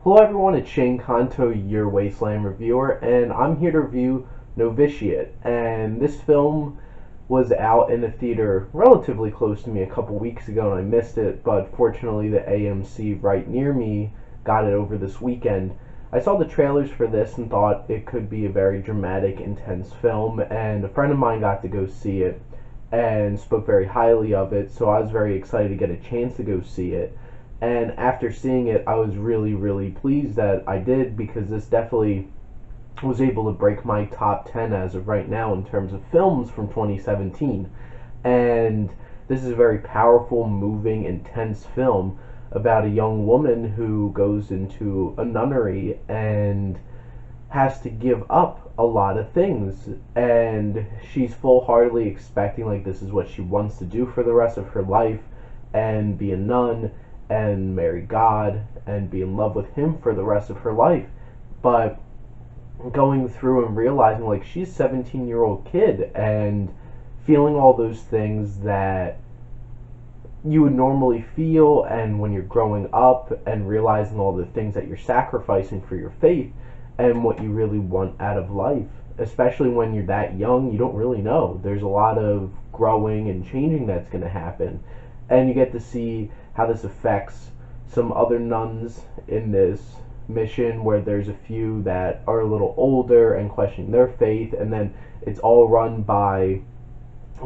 Hello everyone, it's Shane Kanto, your Wasteland reviewer, and I'm here to review Novitiate. And this film was out in a theater relatively close to me a couple weeks ago and I missed it, but fortunately the AMC right near me got it over this weekend. I saw the trailers for this and thought it could be a very dramatic, intense film, and a friend of mine got to go see it and spoke very highly of it, so I was very excited to get a chance to go see it. And after seeing it, I was really pleased that I did, because this definitely was able to break my top 10 as of right now in terms of films from 2017. And this is a very powerful, moving, intense film about a young woman who goes into a nunnery and has to give up a lot of things, and she's full-heartedly expecting, like, this is what she wants to do for the rest of her life, and be a nun and marry God and be in love with him for the rest of her life. But going through and realizing, like, she's a 17-year-old kid and feeling all those things that you would normally feel, and when you're growing up and realizing all the things that you're sacrificing for your faith and what you really want out of life. Especially when you're that young, you don't really know. There's a lot of growing and changing that's going to happen, and you get to see how this affects some other nuns in this mission, where there's a few that are a little older and questioning their faith, and then it's all run by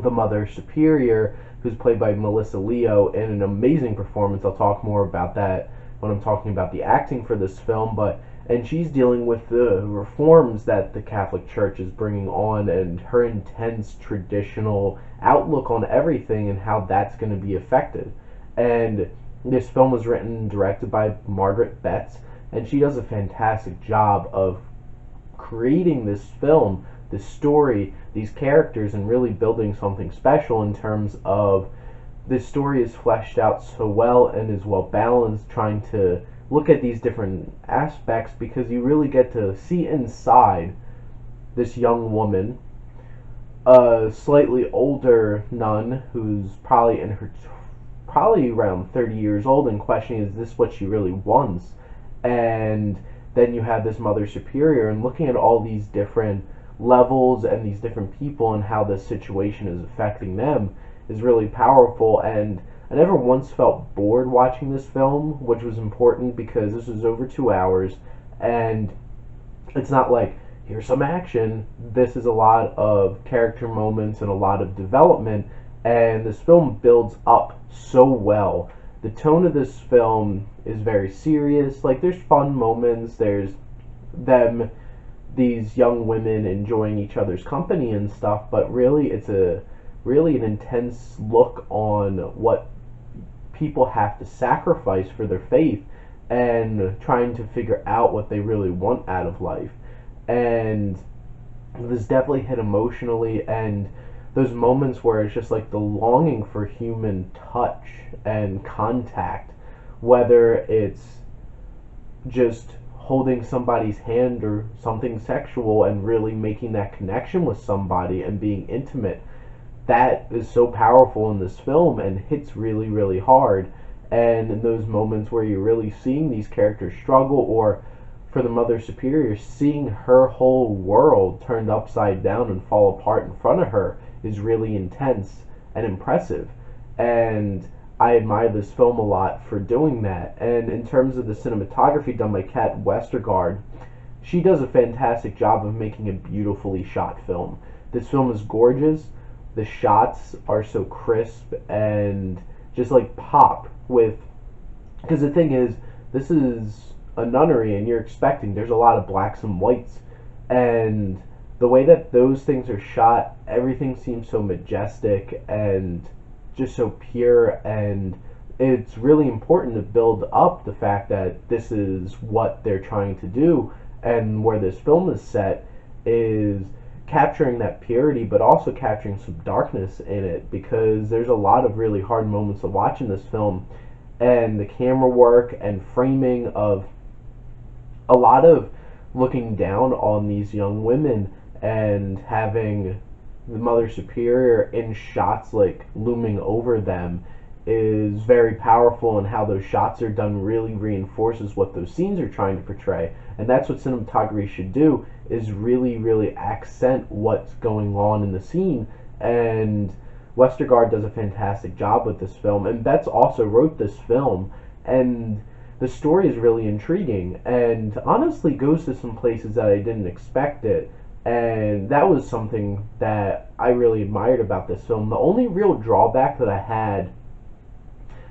the Mother Superior, who's played by Melissa Leo in an amazing performance. I'll talk more about that when I'm talking about the acting for this film, and she's dealing with the reforms that the Catholic Church is bringing on, and her intense traditional outlook on everything and how that's going to be affected. And this film was written and directed by Margaret Betts, and she does a fantastic job of creating this film, this story, these characters, and really building something special in terms of this story is fleshed out so well and is well balanced, trying to look at these different aspects, because you really get to see inside this young woman, a slightly older nun who's probably around 30 years old, and questioning, is this what she really wants? And then you have this Mother Superior, and looking at all these different levels and these different people and how this situation is affecting them is really powerful. And I never once felt bored watching this film, which was important because this was over 2 hours, and it's not like, here's some action. This is a lot of character moments and a lot of development, and this film builds up so well. The tone of this film is very serious. Like, there's fun moments, there's these young women enjoying each other's company and stuff, but really it's really an intense look on what people have to sacrifice for their faith, and trying to figure out what they really want out of life. And this definitely hit emotionally, and those moments where it's just like the longing for human touch and contact, whether it's just holding somebody's hand or something sexual and really making that connection with somebody and being intimate. That is so powerful in this film and hits really hard. And in those moments where you're really seeing these characters struggle, or for the Mother Superior, seeing her whole world turned upside down and fall apart in front of her, is really intense and impressive. And I admire this film a lot for doing that. And in terms of the cinematography done by Kat Westergaard, she does a fantastic job of making a beautifully shot film. This film is gorgeous. The shots are so crisp and just like pop with, because the thing is, this is a nunnery and you're expecting, there's a lot of blacks and whites, and the way that those things are shot, everything seems so majestic and just so pure. And it's really important to build up the fact that this is what they're trying to do, and where this film is set is capturing that purity, but also capturing some darkness in it, because there's a lot of really hard moments to watch in this film. And the camera work and framing of a lot of looking down on these young women, and having the Mother Superior in shots like looming over them is very powerful, and how those shots are done really reinforces what those scenes are trying to portray. And that's what cinematography should do, is really accent what's going on in the scene. And Westergaard does a fantastic job with this film, and Betts also wrote this film, and the story is really intriguing and honestly goes to some places that I didn't expect it. And that was something that I really admired about this film. The only real drawback that I had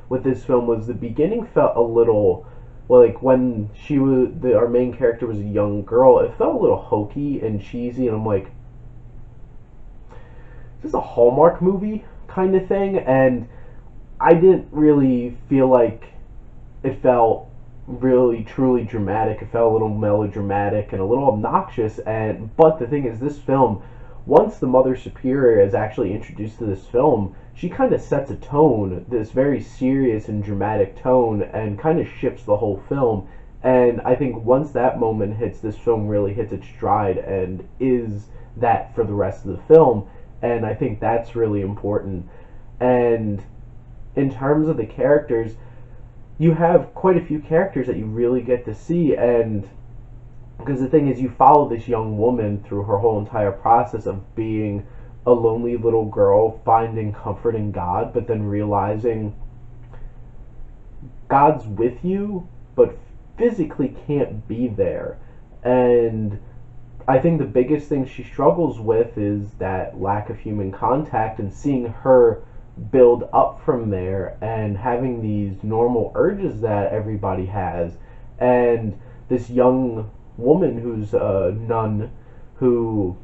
with this film was the beginning felt a little, well, like when our main character was a young girl, it felt a little hokey and cheesy, and I'm like, is this a Hallmark movie kind of thing? And I didn't really feel like it felt really truly dramatic. It felt a little melodramatic and a little obnoxious. And but the thing is, this film, once the Mother Superior is actually introduced to this film, she kind of sets a tone, this very serious and dramatic tone, and kind of shifts the whole film. And I think once that moment hits, this film really hits its stride and is that for the rest of the film. And I think that's really important. And in terms of the characters, you have quite a few characters that you really get to see. And because the thing is, you follow this young woman through her whole entire process of being a lonely little girl, finding comfort in God, but then realizing God's with you, but physically can't be there. And I think the biggest thing she struggles with is that lack of human contact, and seeing her build up from there and having these normal urges that everybody has. And this young woman who's a nun, who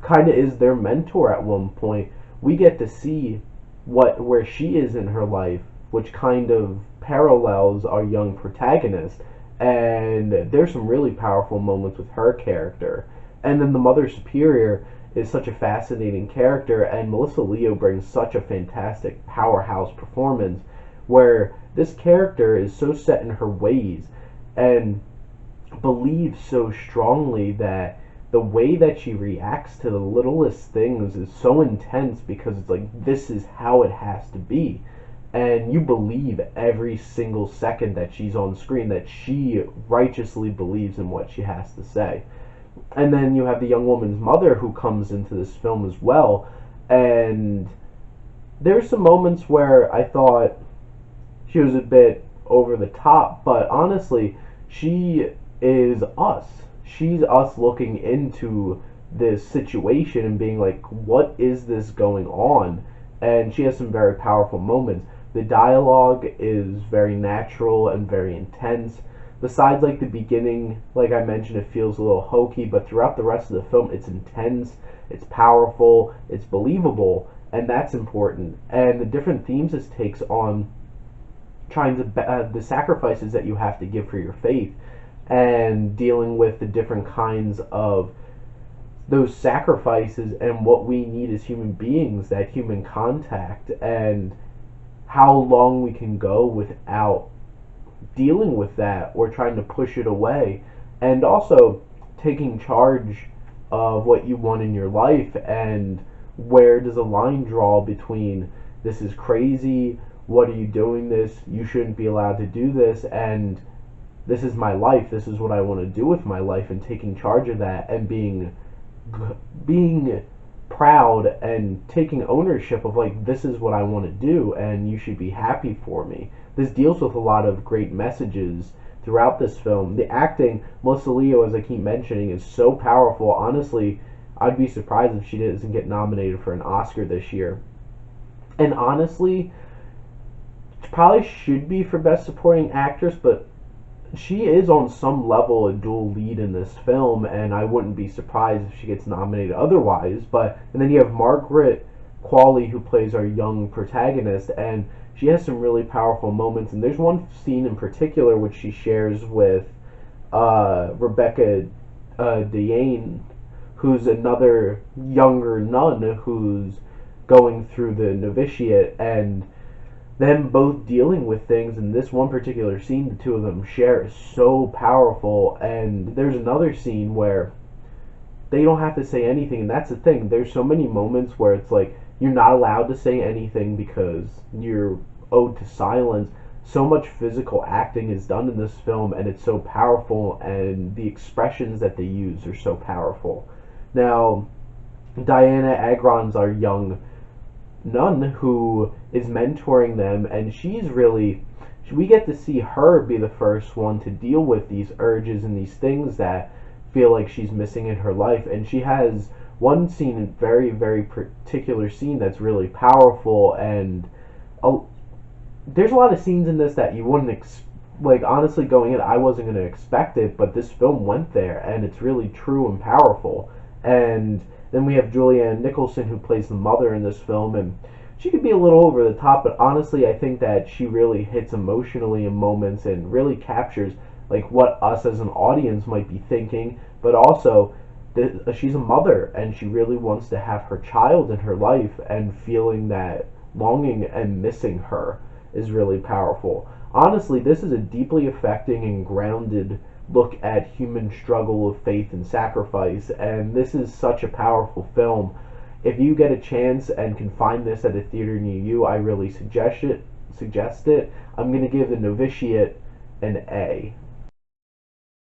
kind of is their mentor at one point, we get to see where she is in her life, which kind of parallels our young protagonist. And there's some really powerful moments with her character. And then the Mother Superior is such a fascinating character, and Melissa Leo brings such a fantastic powerhouse performance, where this character is so set in her ways and believes so strongly that the way that she reacts to the littlest things is so intense, because it's like, this is how it has to be. And you believe every single second that she's on screen that she righteously believes in what she has to say. And then you have the young woman's mother who comes into this film as well. And there's some moments where I thought she was a bit over the top, but honestly, she is us. She's us looking into this situation and being like, what is this going on? And she has some very powerful moments. The dialogue is very natural and very intense. Besides, like, the beginning, like I mentioned, it feels a little hokey, but throughout the rest of the film, it's intense, it's powerful, it's believable, and that's important. And the different themes this takes on, trying to the sacrifices that you have to give for your faith, and dealing with the different kinds of those sacrifices and what we need as human beings, that human contact, and how long we can go without dealing with that or trying to push it away. And also taking charge of what you want in your life, and where does a line draw between, this is crazy, what are you doing this, you shouldn't be allowed to do this, and this is my life, this is what I want to do with my life, and taking charge of that, and being proud and taking ownership of, like, this is what I want to do and you should be happy for me. This deals with a lot of great messages throughout this film. The acting, Melissa Leo, as I keep mentioning, is so powerful. Honestly, I'd be surprised if she doesn't get nominated for an Oscar this year. And honestly, probably should be for Best Supporting Actress, but she is on some level a dual lead in this film, and I wouldn't be surprised if she gets nominated otherwise. And then you have Margaret Qualley, who plays our young protagonist, and she has some really powerful moments. And there's one scene in particular which she shares with Rebecca Deane, who's another younger nun who's going through the Novitiate, and them both dealing with things. In this one particular scene the two of them share is so powerful. And there's another scene where they don't have to say anything, and that's the thing, there's so many moments where it's like, you're not allowed to say anything because you're ode to silence. So much physical acting is done in this film, and it's so powerful, and the expressions that they use are so powerful. Now, Diana Agron's our young nun who is mentoring them, and she's really, we get to see her be the first one to deal with these urges and these things that feel like she's missing in her life. And she has one scene, a very, very particular scene that's really powerful, and a, there's a lot of scenes in this that you wouldn't like, honestly, going in, I wasn't going to expect it, but this film went there, and it's really true and powerful. And then we have Julianne Nicholson, who plays the mother in this film, and she could be a little over the top, but honestly, I think that she really hits emotionally in moments and really captures like what us as an audience might be thinking, but also she's a mother, and she really wants to have her child in her life, and feeling that longing and missing her is really powerful. Honestly, this is a deeply affecting and grounded look at human struggle of faith and sacrifice, and this is such a powerful film. If you get a chance and can find this at a theater near you, I really suggest it. I'm going to give The Novitiate an A.